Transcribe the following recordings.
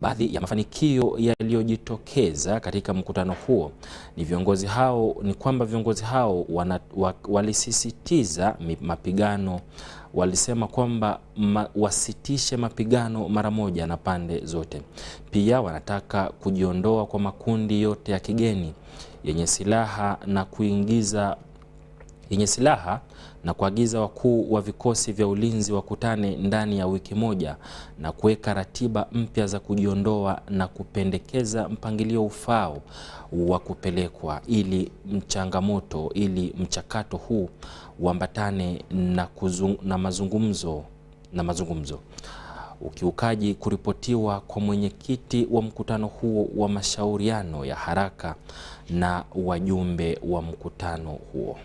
Baadhi ya mafanikio yaliyojitokeza katika mkutano huo ni kwamba viongozi hao walisisitiza mapigano. Walisema kwamba wasitishe mapigano mara moja na pande zote. Pia wanataka kujiondoa kwa makundi yote ya kigeni yenye silaha na kuagiza wakuu wa vikosi vya ulinzi wakutane ndani ya wiki moja na kuweka ratiba mpya za kujiondoa na kupendekeza mpangilio ufao wa kupelekwa ili mchakato huu uambatane na mazungumzo. Ukiukaji kuripotiwa kwa mwenyekiti wa mkutano huo wa mashauriano ya haraka na wajumbe wa mkutano huo.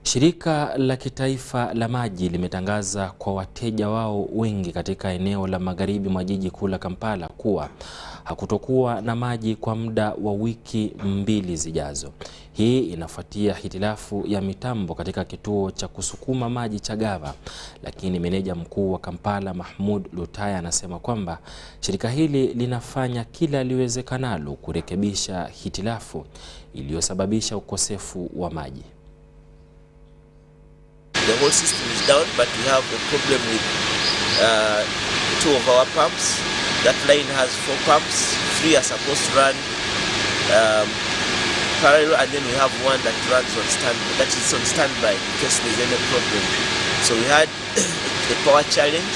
Shirika la kitaifa la maji limetangaza kwa wateja wao wengi katika eneo la magharibi mwa jiji kuu la Kampala kuwa hakutokuwa na maji kwa muda wa wiki 2 zijazo. Hii inafuatia hitilafu ya mitambo katika kituo cha kusukuma maji cha Gava, lakini meneja mkuu wa Kampala Mahmoud Lutaya anasema kwamba shirika hili linafanya kila liwezekanalo kurekebisha hitilafu iliyosababisha ukosefu wa maji. The whole system is down, but we have a problem with 2 of our pumps. That line has 4 pumps. 3 are supposed to run parallel, and then we have one that runs on standby in case there's any problem. So we had a power challenge,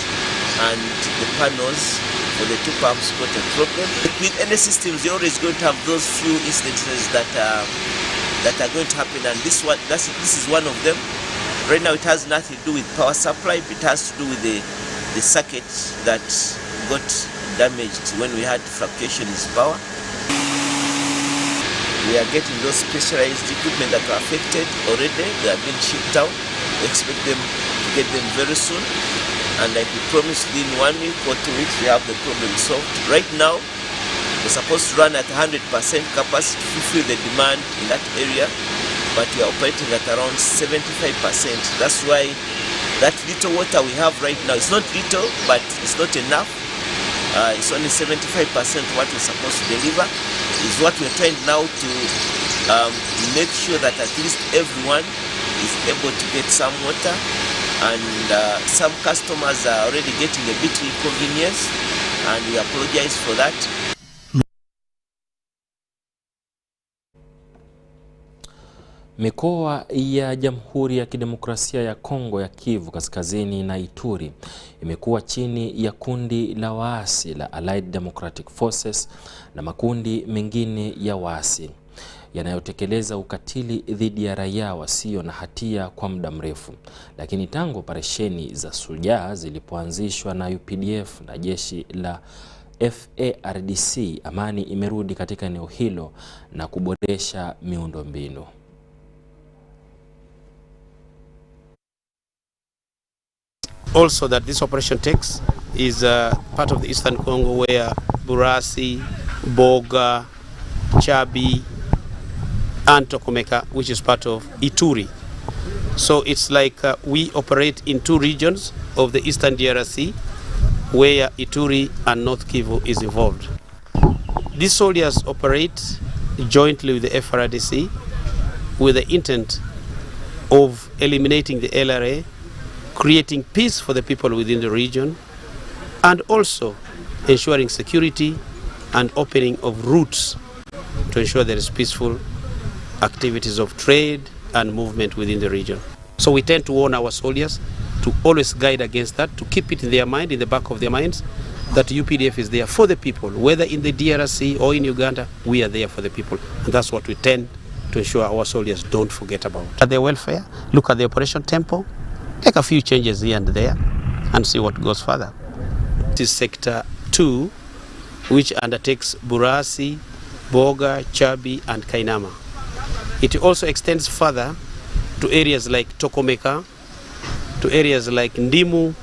and the panels for the 2 pumps got a problem. With any systems, you're always going to have those few instances that are going to happen, and this is one of them. Right now it has nothing to do with power supply, it has to do with the circuit that got damaged when we had fluctuation in power. We are getting those specialized equipment that are affected already. They have been shipped out. We expect them to get them very soon. And like we promised, within 1 week or 2 weeks, we have the problem solved. Right now, we're supposed to run at 100% capacity to fulfill the demand in that area, but we are operating at around 75%. That's why that little water we have right now, it's not little, but it's not enough. It's only 75% what we're supposed to deliver. Is what we're trying now to make sure that at least everyone is able to get some water, and some customers are already getting a bit inconvenience, and we apologize for that. Mikoa ya Jamhuri ya Kidemokrasia ya Kongo ya Kivu Kaskazini na Ituri imekuwa chini ya kundi la waasi la Allied Democratic Forces na makundi mengine ya waasi yanayotekeleza ukatili dhidi ya raia wasio na hatia kwa muda mrefu. Lakini tangu operesheni za Shujaa zilipoanzishwa na UPDF na jeshi la FARDC, amani imerudi katika eneo hilo na kuboresha miundombinu. Also that this operation takes is part of the Eastern Congo, where Burasi, Boga, Chabi and Tokomeka, which is part of Ituri. So it's like we operate in 2 regions of the Eastern DRC, where Ituri and North Kivu is involved. These soldiers operate jointly with the FARDC with the intent of eliminating the LRA, creating peace for the people within the region, and also ensuring security and opening of routes to ensure there is peaceful activities of trade and movement within the region. So we tend to warn our soldiers to always guide against that, to keep it in their mind, in the back of their minds, that UPDF is there for the people. Whether in the DRC or in Uganda, we are there for the people. And that's what we tend to ensure our soldiers don't forget about. At their welfare, look at the operation tempo, make a few changes here and there, and see what goes further. This is Sector 2, which undertakes Burasi, Boga, Chabi, and Kainama. It also extends further to areas like Tokomeka, to areas like Ndimu,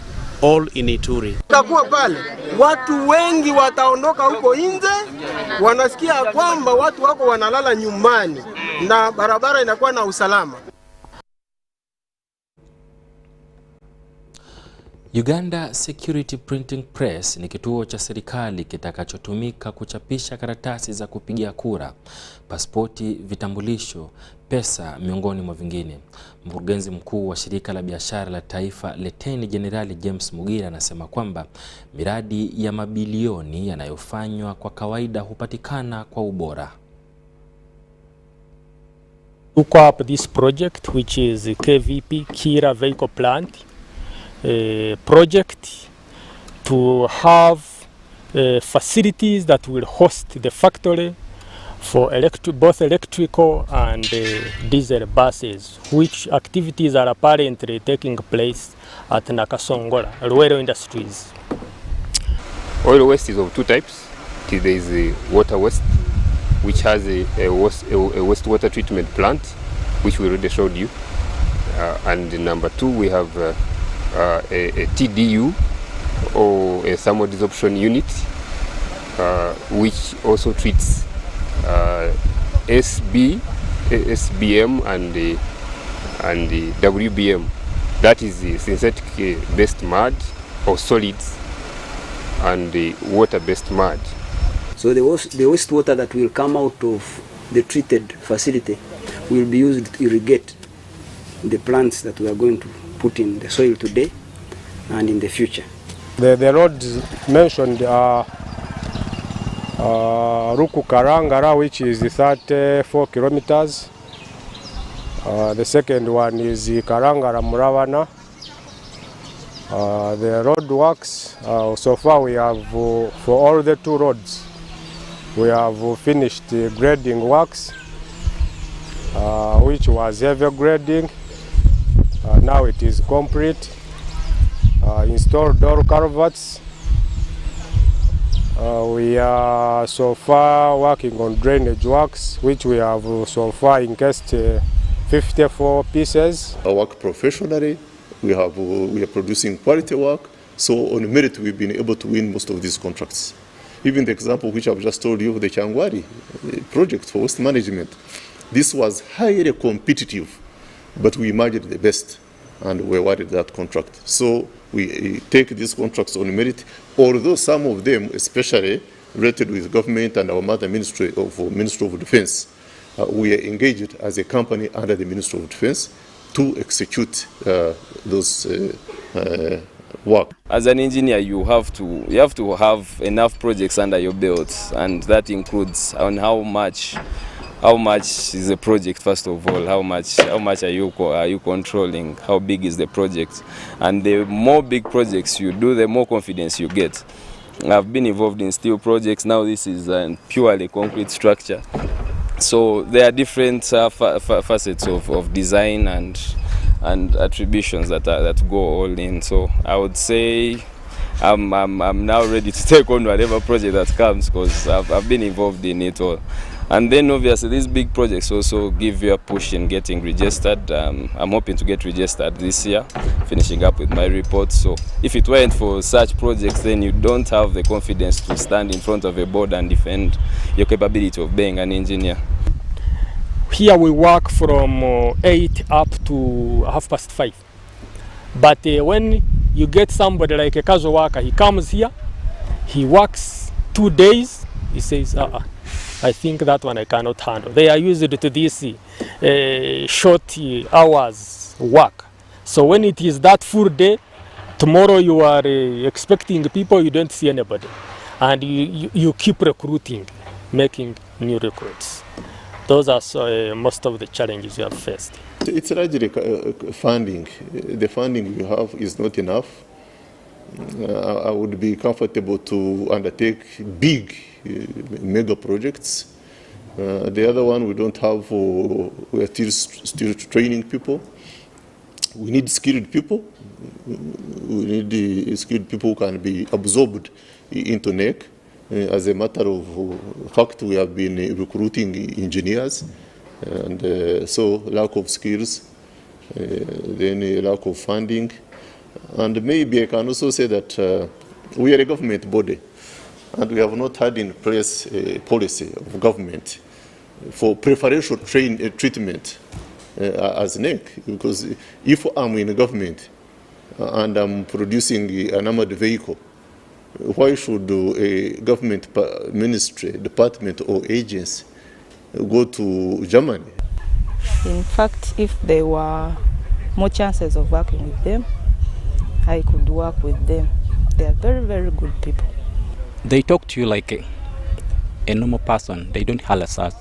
all in Ituri. Takuwa pale, watu wengi wataondoka huko nje, wanasikia kwamba watu wako wanalala nyumbani na barabara inakuwa na usalama. Uganda Security Printing Press ni kituo cha serikali kitakachotumika kuchapisha karatasi za kupigia kura, pasipoti, vitambulisho, pesa miongoni mwa vingine. Mkurugenzi mkuu wa shirika la biashara la taifa Leteni Jenerali James Mugira anasema kwamba miradi ya mabilioni yanayofanywa kwa kawaida hupatikana kwa ubora. Took up this project, which is KVP, Kira Vehicle Plant project, to have facilities that will host the factory for both electrical and diesel buses, which activities are apparently taking place at Nakasongola, Luwero Industries. Oil waste is of two types. There is the water waste, which has a wastewater treatment plant, which we already showed you. And number two, we have a TDU, or a thermal desorption unit, which also treats SBM and the WBM. That is the synthetic based mud or solids and the water based mud. So the wastewater that will come out of the treated facility will be used to irrigate the plants that we are going to put in the soil today and in the future. The roads mentioned are Ruku Karangara, which is 34 kilometers. The second one is Karangara Murawana. The road works, so far we have, for all the two roads, we have finished grading works, which was heavy grading. Now it is complete. Installed door culverts. We are so far working on drainage works, which we have so far encased 54 pieces. I work professionally. We are producing quality work. So on merit, we've been able to win most of these contracts. Even the example which I've just told you, the Changwari project for waste management, this was highly competitive, but we emerged the best and we awarded that contract. So we take these contracts on merit, although some of them, especially related with government and our mother Ministry of Defense, we are engaged as a company under the Ministry of Defense to execute those work. As an engineer, you have to have enough projects under your belt, and that includes on how much is the project. First of all, how much are you controlling? How big is the project? And the more big projects you do, the more confidence you get. I've been involved in steel projects. Now this is a purely concrete structure. So there are different facets of design and attributions that go all in. So I would say I'm now ready to take on whatever project that comes, because I've been involved in it all. And then obviously these big projects also give you a push in getting registered. I'm hoping to get registered this year, finishing up with my report. So if it weren't for such projects, then you don't have the confidence to stand in front of a board and defend your capability of being an engineer. Here we work from 8 up to 5:30. But when you get somebody like a casual worker, he comes here, he works 2 days, he says, I think that one I cannot handle. They are used to this short hours work. So when it is that full day, tomorrow you are expecting people, you don't see anybody. And you keep recruiting, making new recruits. Those are most of the challenges you have faced. It's largely funding. The funding you have is not enough. I would be comfortable to undertake big mega projects. The other one we don't have, we are still training people. We need skilled people. We need skilled people who can be absorbed into NEC. As a matter of fact, we have been recruiting engineers, and so lack of skills, then lack of funding. And maybe I can also say that we are a government body, and we have not had in place a policy of government for preferential treatment as NEC. Because if I'm in government and I'm producing an armored vehicle, why should a government ministry, department or agency go to Germany? In fact, if there were more chances of working with them, I could work with them. They are very, very good people. They talk to you like a normal person. They don't harass us.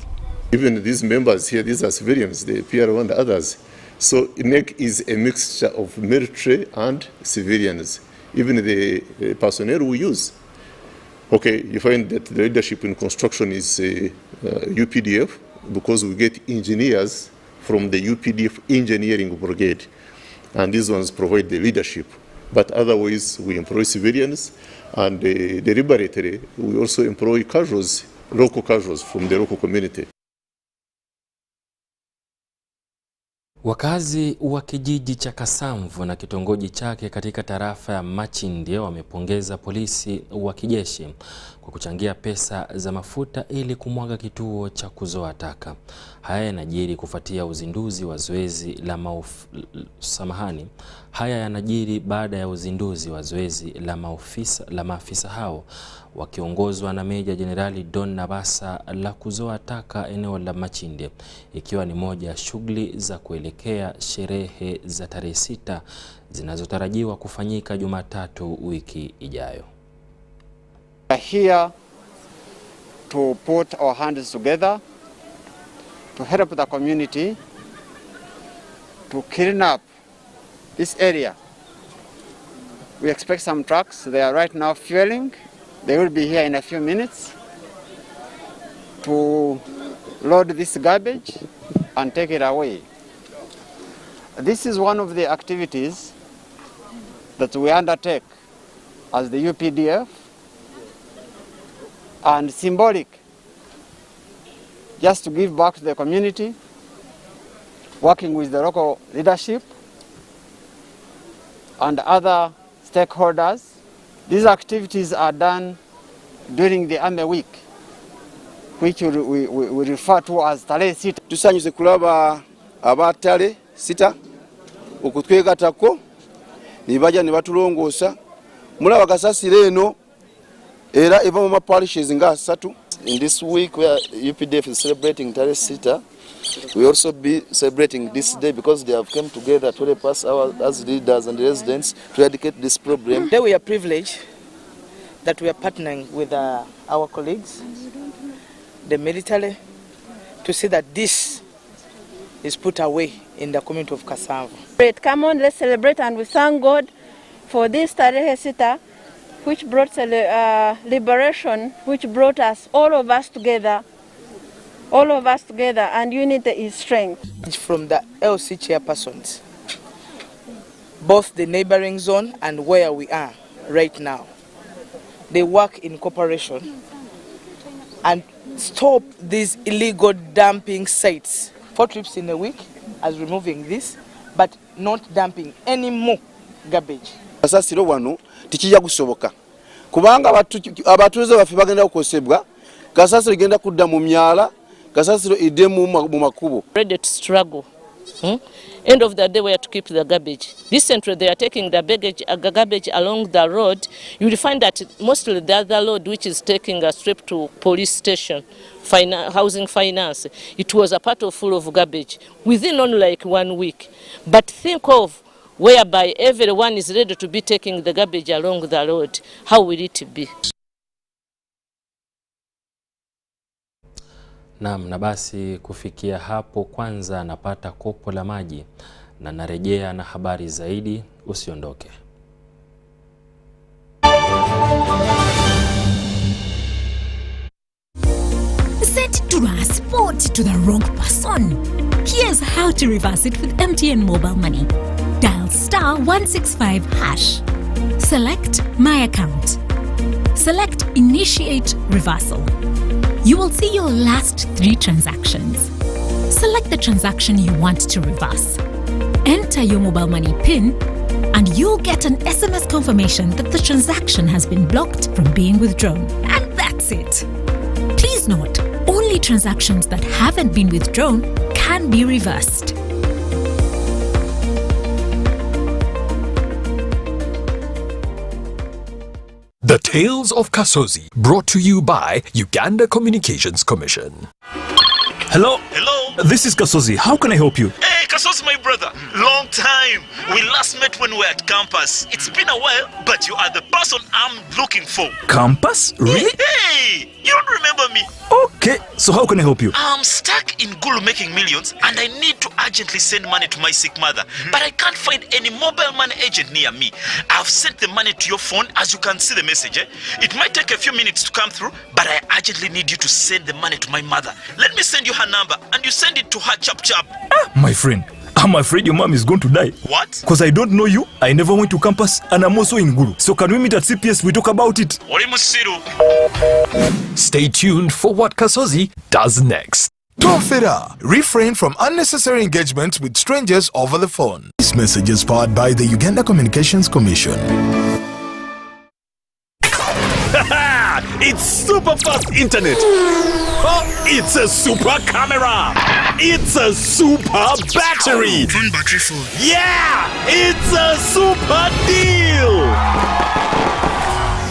Even these members here, these are civilians, they appear around others. So NEC is a mixture of military and civilians. Even the personnel we use. Okay, you find that the leadership in construction is UPDF, because we get engineers from the UPDF engineering brigade, and these ones provide the leadership. But otherwise, we employ civilians, and deliberately, we also employ casuals, local casuals from the local community. Wakazi wa kijiji cha Kasamvu na kitongoji chake katika tarafa ya Machinde wamepongeza polisi wa kijeshi kwa kuchangia pesa za mafuta ili kumwaga kituo cha kuzoa taka. Haya yanajiri kufuatia uzinduzi wa zoezi la Haya yanajiri baada ya uzinduzi wa zoezi la maafisa hao wakiongozwa na Meja Jenerali Don Nabasa la kuzoa taka eneo la Machinde, ikiwa ni moja ya shughuli za kuelekea sherehe za tarehe 6 zinazotarajiwa kufanyika Jumatatu wiki ijayo. We are here to put our hands together to help the community to clean up this area. We expect some trucks. They are right now fueling. They will be here in a few minutes to load this garbage and take it away. This is one of the activities that we undertake as the UPDF, and symbolic, just to give back to the community, working with the local leadership and other stakeholders. These activities are done during the Army Week, which we refer to as Tarehe Sita. Tusanyuse kulaba abatale sita okutwegatako nibaja nibatulongosa mulaba kasasire eno era eva mu parishes nga 3. In this week where UPDF is celebrating Tarehe Sita, we also be celebrating this day because they have come together to help us as leaders and residents to eradicate this problem. Today we are privileged that we are partnering with our colleagues, the military, to see that this is put away in the community of Kasamvu. Come on, let's celebrate, and we thank God for this Tarehe Sita, which brought liberation, which brought us, all of us together, and unity is strength. From the LC chairpersons, both the neighboring zone and where we are right now, they work in cooperation and stop these illegal dumping sites. 4 trips in a week as removing this, but not dumping any more garbage. Kasasiro wano tikijja kusoboka kubanga abatuuze baffe bagenda okukosebwa. Kasasiro igenda kudda mu myala, kasasiro idde mu makubo. Ready to struggle. End of the day, we have to keep the garbage. Recently, they are taking the garbage along the road. You will find that mostly the other road, which is taking a strip to police station, housing finance, it was a part of full of garbage within only like 1 week. But think of whereby everyone is ready to be taking the garbage along the road. How will it be? Naam, na basi kufikia hapo kwanza napata kopo la maji na narejea na habari zaidi, usiondoke. Sent to transport to the wrong person? Here's how to reverse it with MTN mobile money. Dial *165#. Select My Account. Select Initiate Reversal. You will see your last 3 transactions. Select the transaction you want to reverse. Enter your mobile money PIN and you'll get an SMS confirmation that the transaction has been blocked from being withdrawn. And that's it. Please note, only transactions that haven't been withdrawn can be reversed. The Tales of Kasozi, brought to you by Uganda Communications Commission. Hello? Hello? This is Kasozi. How can I help you? Hey, Kasozi, my brother. Long time. We last met when we were at campus. It's been a while, but you are the person I'm looking for. Campus? Really? Hey, you don't remember me? Okay, so how can I help you? I'm stuck in Gulu making millions, and I need to urgently send money to my sick mother. But I can't find any mobile money agent near me. I've sent the money to your phone, as you can see the message. It might take a few minutes to come through, but I urgently need you to send the money to my mother. Let me send you her number, and you send it to her chap. My friend, I'm afraid your mom is going to die. What? Because I don't know you, I never went to campus, and I'm also in Gulu. So can we meet at CPS, we talk about it? Stay tuned for what Kasozi does next. Tofera, refrain from unnecessary engagement with strangers over the phone. This message is powered by the Uganda Communications Commission. It's super fast internet. Oh, it's a super camera. It's a super battery. Phone battery full. Yeah, it's a super deal.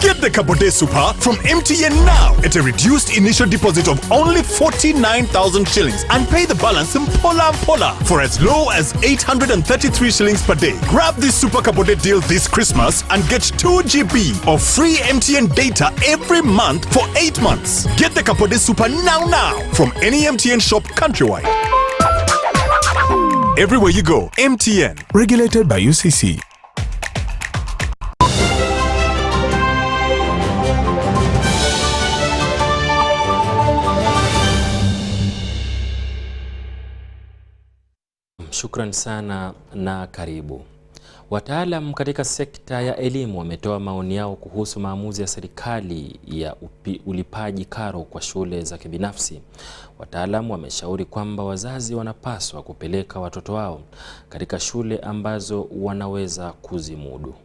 Get the Kabote Super from MTN now at a reduced initial deposit of only 49,000 shillings and pay the balance in Pola for as low as 833 shillings per day. Grab this Super Kabote deal this Christmas and get 2 GB of free MTN data every month for 8 months. Get the Kabote Super now from any MTN shop countrywide. Everywhere you go, MTN. Regulated by UCC. Shukran sana na karibu. Wataalam katika sekta ya elimu wametoa maoni yao kuhusu maamuzi ya serikali ya ulipaji karo kwa shule za kibinafsi. Wataalam wameshauri kwamba wazazi wanapaswa kupeleka watoto wao katika shule ambazo wanaweza kuzimudu.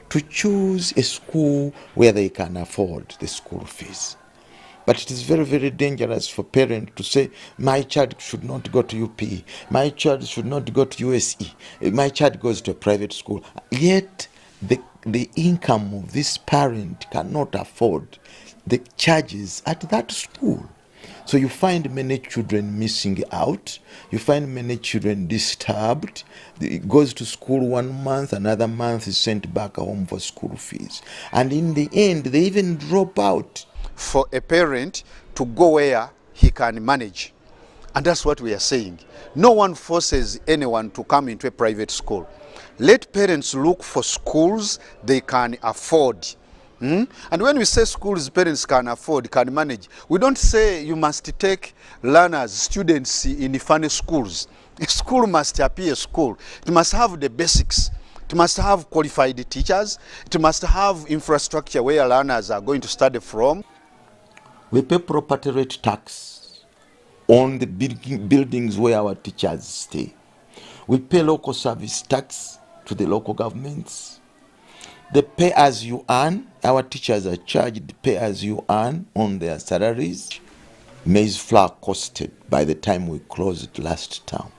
To choose a school where they can afford the school fees. But it is very, very dangerous for parents to say, my child should not go to UP, my child should not go to USE, my child goes to a private school. Yet the income of this parent cannot afford the charges at that school. So you find many children missing out, you find many children disturbed. It goes to school 1 month, another month is sent back home for school fees. And in the end, they even drop out. For a parent to go where he can manage. And that's what we are saying. No one forces anyone to come into a private school. Let parents look for schools they can afford. And when we say schools parents can afford, can manage, we don't say you must take learners, students in funny schools. A school must appear a school. It must have the basics. It must have qualified teachers. It must have infrastructure where learners are going to study from. We pay property rate tax on the buildings where our teachers stay. We pay local service tax to the local governments. The pay as you earn, our teachers are charged pay as you earn on their salaries. Maize flour costed by the time we closed last term.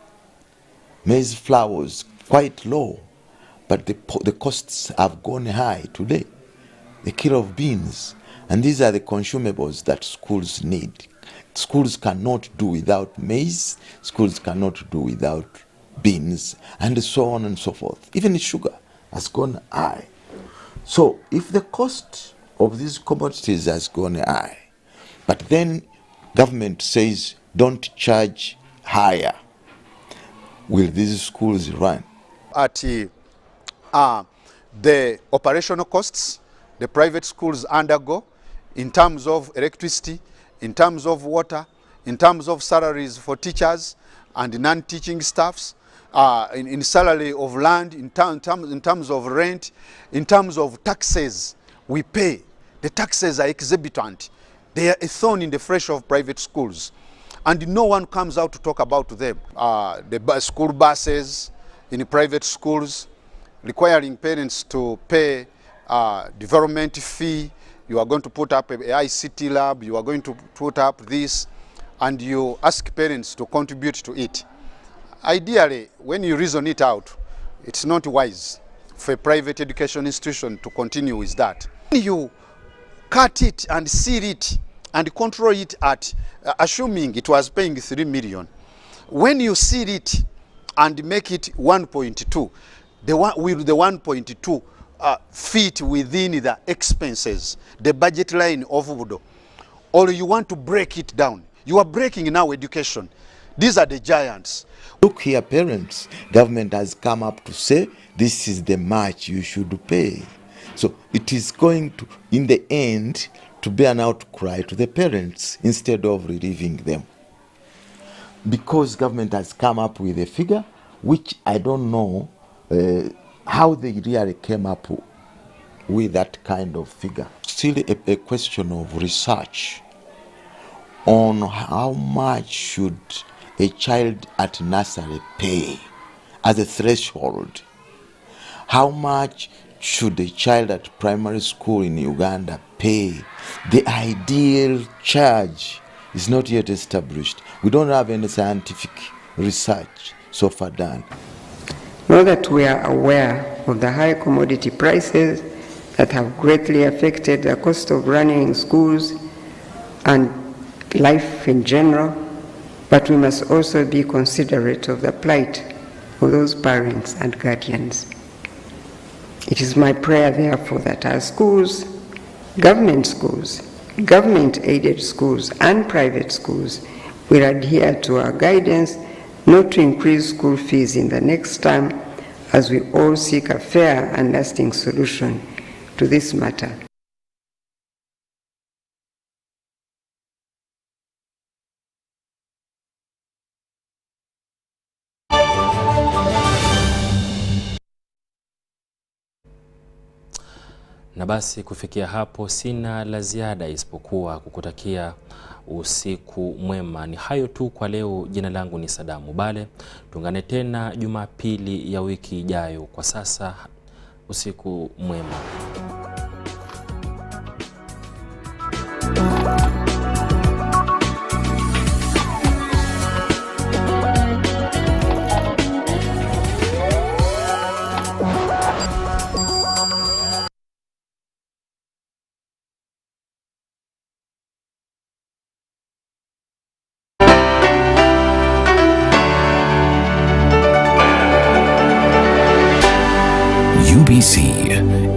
Maize flour was quite low, but the costs have gone high today. The kilo of beans. And these are the consumables that schools need. Schools cannot do without maize, schools cannot do without beans, and so on and so forth. Even sugar has gone high. So if the cost of these commodities has gone high, but then government says don't charge higher, will these schools run? At the operational costs the private schools undergo, in terms of electricity, in terms of water, in terms of salaries for teachers and non-teaching staffs, in salary of land, in terms of rent, in terms of taxes we pay. The taxes are exorbitant. They are a thorn in the flesh of private schools. And no one comes out to talk about them. The school buses in private schools, requiring parents to pay development fee. You are going to put up an ICT lab, you are going to put up this, and you ask parents to contribute to it. Ideally, when you reason it out, it's not wise for a private education institution to continue with that. You cut it and seal it and control it at, assuming it was paying 3 million. When you seal it and make it 1.2, will the 1.2 fit within the expenses, the budget line of Ubudo? Or you want to break it down? You are breaking now education. These are the giants. Look here, parents, government has come up to say this is the much you should pay. So it is going to, in the end, to be an outcry to the parents instead of relieving them. Because government has come up with a figure which I don't know how they really came up with that kind of figure. Still a question of research on how much should a child at nursery pay as a threshold. How much should a child at primary school in Uganda pay? The ideal charge is not yet established. We don't have any scientific research so far done. Now that we are aware of the high commodity prices that have greatly affected the cost of running schools and life in general, but we must also be considerate of the plight of those parents and guardians. It is my prayer, therefore, that our schools, government-aided schools, and private schools will adhere to our guidance not to increase school fees in the next term, as we all seek a fair and lasting solution to this matter. Na basi kufikia hapo sina la ziada isipokuwa kukutakia usiku mwema. Ni hayo tu kwa leo. Jina langu ni Saddam Mubale. Tuungane tena Jumapili ya wiki ijayo. Kwa sasa usiku mwema. UBC,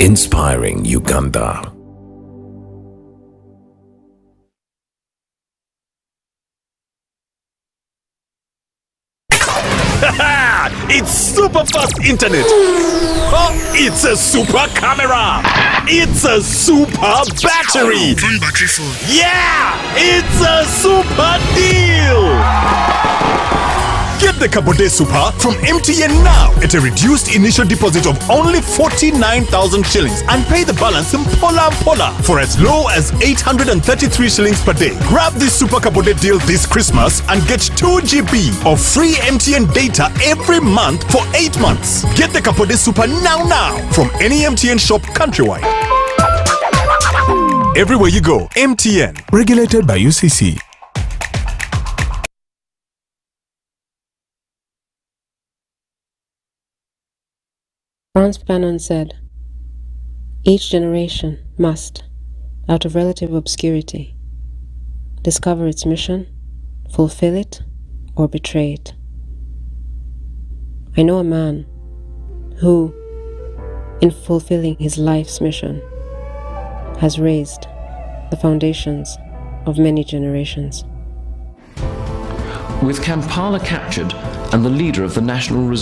inspiring Uganda. It's super fast internet. Oh, it's a super camera. It's a super battery. Phone battery full. Yeah, it's a super deal. Get the Kabode Super from MTN now at a reduced initial deposit of only 49,000 shillings and pay the balance in Pola for as low as 833 shillings per day. Grab this Super Kabode deal this Christmas and get 2 GB of free MTN data every month for 8 months. Get the Kabode Super now from any MTN shop countrywide. Everywhere you go, MTN. Regulated by UCC. Franz Fanon said, "Each generation must, out of relative obscurity, discover its mission, fulfill it, or betray it." I know a man who, in fulfilling his life's mission, has raised the foundations of many generations. With Kampala captured and the leader of the National Resistance